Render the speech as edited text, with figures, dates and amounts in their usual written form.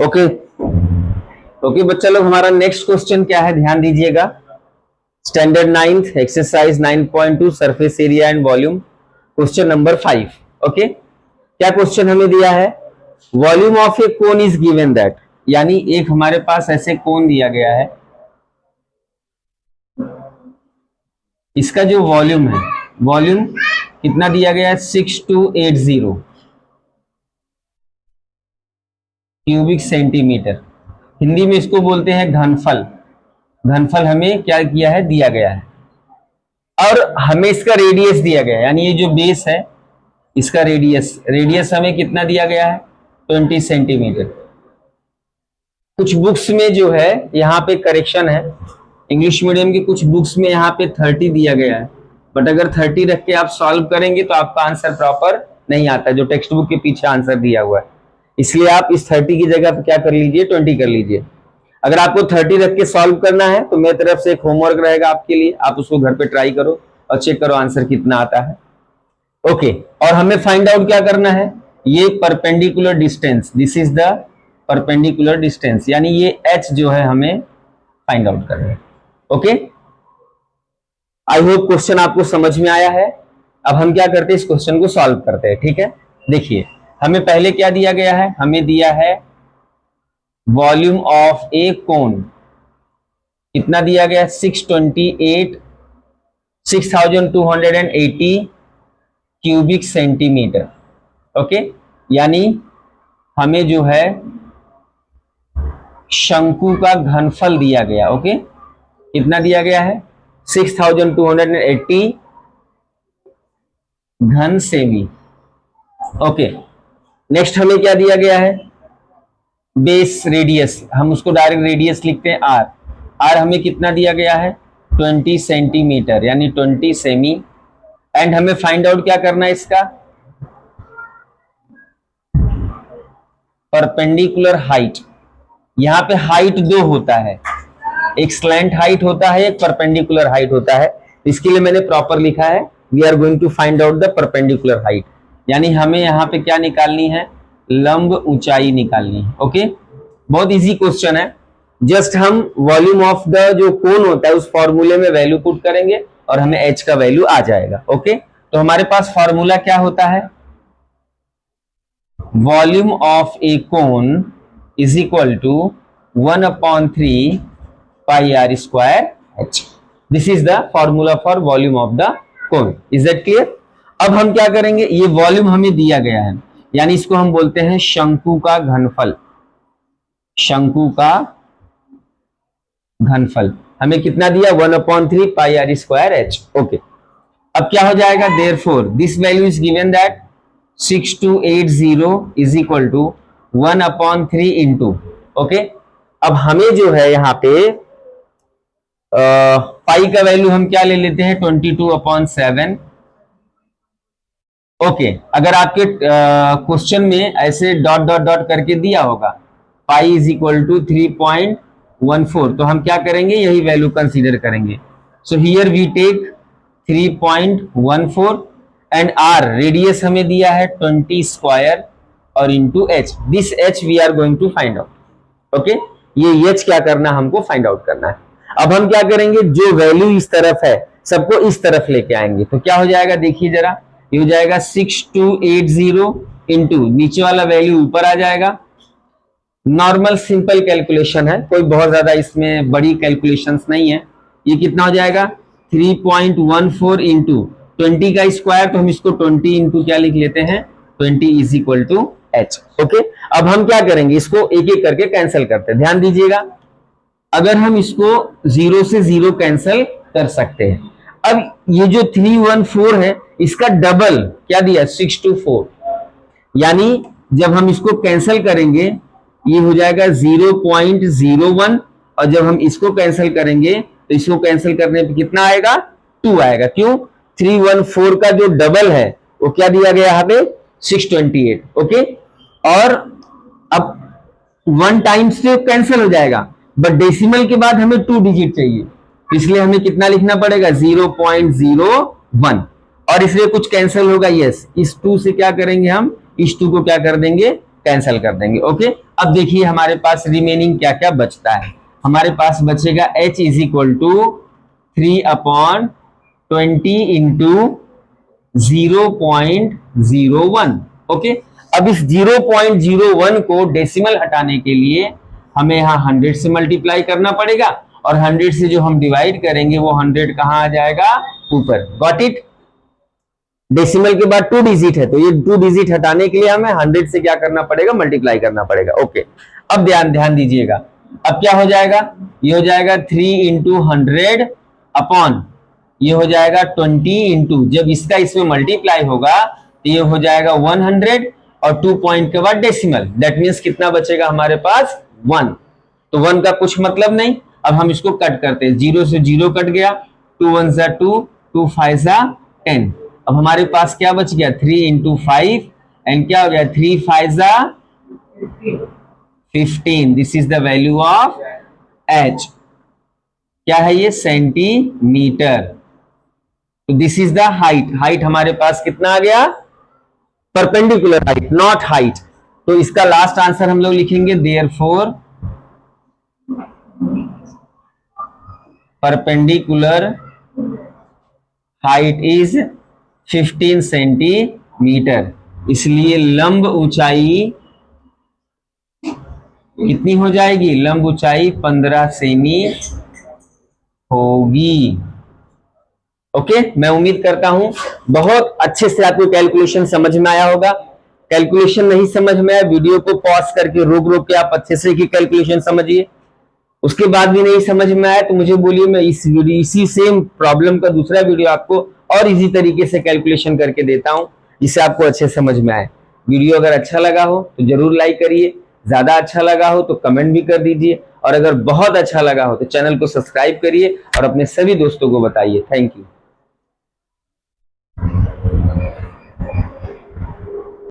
Okay okay बच्चा लोग, हमारा नेक्स्ट क्वेश्चन क्या है, ध्यान दीजिएगा। Standard 9th exercise 9.2 surface area and volume, question number 5। Okay, क्या क्वेश्चन हमें दिया है? Volume of a cone is given that, यानी एक हमारे पास ऐसे कोन दिया गया है, इसका जो वॉल्यूम है, वॉल्यूम कितना दिया गया है? 6280 क्यूबिक सेंटीमीटर। हिंदी में इसको बोलते हैं घनफल। घनफल हमें क्या किया है? दिया गया है। और हमें इसका रेडियस दिया गया है, यानी ये जो बेस है इसका रेडियस हमें कितना दिया गया है? 20 सेंटीमीटर। कुछ बुक्स में जो है यहाँ पे करेक्शन है, इंग्लिश मीडियम की कुछ बुक्स में यहाँ पे 30 दिया गया है, बट अगर 30 रख के आप सॉल्व करेंगे तो आपका आंसर प्रॉपर नहीं आता, जो टेक्स्ट बुक के पीछे आंसर दिया हुआ है। इसलिए आप इस 30 की जगह पे क्या कर लीजिए? 20 कर लीजिए। अगर आपको 30 रख के सॉल्व करना है तो मेरी तरफ से एक होमवर्क रहेगा आपके लिए, आप उसको घर पे ट्राई करो और चेक करो आंसर कितना आता है। ओके, और हमें फाइंड आउट क्या करना है? ये perpendicular distance, this is the perpendicular distance, यानी ये h जो है हमें फाइंड आउट करना है। ओके, आई होप क्वेश्चन आपको समझ में आया है। अब हम क्या करते हैं? इस क्वेश्चन को सॉल्व करते हैं। ठीक है, देखिए हमें पहले क्या दिया गया है? हमें दिया है वॉल्यूम ऑफ ए कोन, कितना दिया गया? 6280 क्यूबिक सेंटीमीटर। ओके, यानी हमें जो है शंकु का घनफल दिया गया। ओके, कितना दिया गया है? 6280 घन सेमी। ओके, नेक्स्ट हमें क्या दिया गया है? बेस रेडियस, हम उसको डायरेक्ट रेडियस लिखते हैं आर। आर हमें कितना दिया गया है? 20 सेंटीमीटर, यानी 20 सेमी। एंड हमें फाइंड आउट क्या करना है? इसका परपेंडिकुलर हाइट। यहां पे हाइट दो होता है, एक स्लैंट हाइट होता है, एक परपेंडिकुलर हाइट होता है। इसके लिए मैंने प्रॉपर लिखा है, we are going to find out the perpendicular height, यानी हमें यहाँ पे क्या निकालनी है? लंब ऊंचाई निकालनी है। ओके, बहुत इजी क्वेश्चन है। जस्ट हम वॉल्यूम ऑफ द जो कोन होता है उस फॉर्मूले में वैल्यू पुट करेंगे और हमें h का वैल्यू आ जाएगा। ओके, तो हमारे पास फॉर्मूला क्या होता है? Volume of a cone is equal to 1/3 pi r square h। This is the formula for volume of the cone. Is that clear? अब हम क्या करेंगे? ये वॉल्यूम हमें दिया गया है, यानी इसको हम बोलते हैं शंकु का घनफल। शंकु का घनफल हमें कितना दिया? 1/3 pi r square h। Okay, अब क्या हो जाएगा? Therefore this value is given that 6280 is equal to 1/3 into. Okay, अब हमें जो है यहाँ पे पाई का वैल्यू हम क्या ले लेते हैं? 22/7। ओके, अगर आपके क्वेश्चन में ऐसे डॉट डॉट डॉट करके दिया होगा पाई इज इक्वल टू 3.14, तो हम क्या करेंगे? यही वैल्यू कंसीडर करेंगे। So here we take 3.14 and r radius हमें दिया है 20 स्क्वायर और into h. This h we are going to find out. Okay, ये एच क्या करना? हमको फाइंड आउट करना है। अब हम क्या करेंगे? जो वैल्यू इस तरफ है सबको इस तरफ लेके आएंगे, तो क्या हो जाएगा? देखिए जरा, ये हो जाएगा 6280 इंटू नीचे वाला वैल्यू ऊपर आ जाएगा। नॉर्मल सिंपल कैलकुलेशन है, कोई बहुत ज्यादा इसमें बड़ी कैलकुलेशंस नहीं है। ये कितना हो जाएगा? 3.14 इंटू 20 का स्क्वायर, तो हम इसको 20 इंटू क्या लिख लेते हैं? 20 is equal to h। Okay, अब हम क्या करेंगे? इसको एक एक करके कैंसिल करते हैं। ध्यान दीजिएगा, अगर हम इसको 0 से 0 कैंसिल कर सकते हैं। अब ये जो 314 है इसका डबल क्या दिया? 624, यानी जब हम इसको कैंसिल करेंगे ये हो जाएगा 0.01, और जब हम इसको कैंसिल करेंगे तो इसको कैंसिल करने पे कितना आएगा? 2 आएगा। क्यों? 314 का जो डबल है वो क्या दिया गया यहाँ पे? 628। ओके, और अब 1 टाइम्स से कैंसिल हो जाएगा, बट डेसिमल के बाद हमें 2 डिजिट चाहिए, इसलिए हमें कितना लिखना पड़ेगा? 0.01, और इसलिए कुछ कैंसिल होगा। यस, इस 2 से क्या करेंगे? हम इस 2 को क्या कर देंगे? कैंसिल कर देंगे। ओके, अब देखिए हमारे पास रिमेनिंग क्या क्या बचता है। हमारे पास बचेगा h is equal to 3/20 into 0.01। Okay, अब इस 0.01 को डेसिमल हटाने के लिए हमें यहाँ 100 से मल्टीप्लाई करना पड़ेगा, और 100 से जो हम डिवाइड करेंगे वो 100 कहाँ आ जाएगा, ऊपर। Got it. डेसिमल के बाद 2 डिजिट है, तो ये 2 डिजिट हटाने के लिए हमें 100 से क्या करना पड़ेगा, मल्टीप्लाई करना पड़ेगा। ओके, अब ध्यान दीजिएगा, अब क्या हो जाएगा, ये हो जाएगा 3 इंटू 100 अपॉन, ये हो जाएगा 20 इंटू, जब इसका इसमें मल्टीप्लाई होगा तो ये हो जाएगा 100 और 2 पॉइंट के बाद डेसिमल, दैट मीन्स कितना बचेगा हमारे पास, 1। तो 1 का कुछ मतलब नहीं। अब हम इसको कट करते हैं, 0 से 0 कट गया, 2 1 सा 2, 2 5 सा 10। अब हमारे पास क्या बच गया, 3 इंटू 5 एंड क्या हो गया, 3 5 सा 15। This is the value of h। क्या है ये, सेंटीमीटर। तो this is the height. Height हमारे पास कितना आ गया, परपेंडिकुलर हाइट, नॉट हाइट। तो इसका लास्ट आंसर हम लोग लिखेंगे, therefore perpendicular height is 15 centimetre. इसलिए लंब ऊंचाई कितनी हो जाएगी, लंब ऊंचाई 15 सेमी होगी। ओके, मैं उम्मीद करता हूं बहुत अच्छे से आपको कैलकुलेशन समझ में आया होगा। कैलकुलेशन नहीं समझ में आया, वीडियो को पॉज करके रोक के आप अच्छे से की कैलकुलेशन समझिए। उसके बाद भी नहीं समझ में आया तो मुझे बोलिए, मैं इसी सेम प्रॉब्लम का दूसरा वीडियो आपको और इजी तरीके से कैलकुलेशन करके देता हूं, जिससे आपको अच्छे समझ में आए। वीडियो अगर अच्छा लगा हो तो जरूर लाइक करिए, ज्यादा अच्छा लगा हो तो कमेंट भी कर दीजिए, और अगर बहुत अच्छा लगा हो तो चैनल को सब्सक्राइब करिए और अपने सभी दोस्तों को बताइए। Thank you.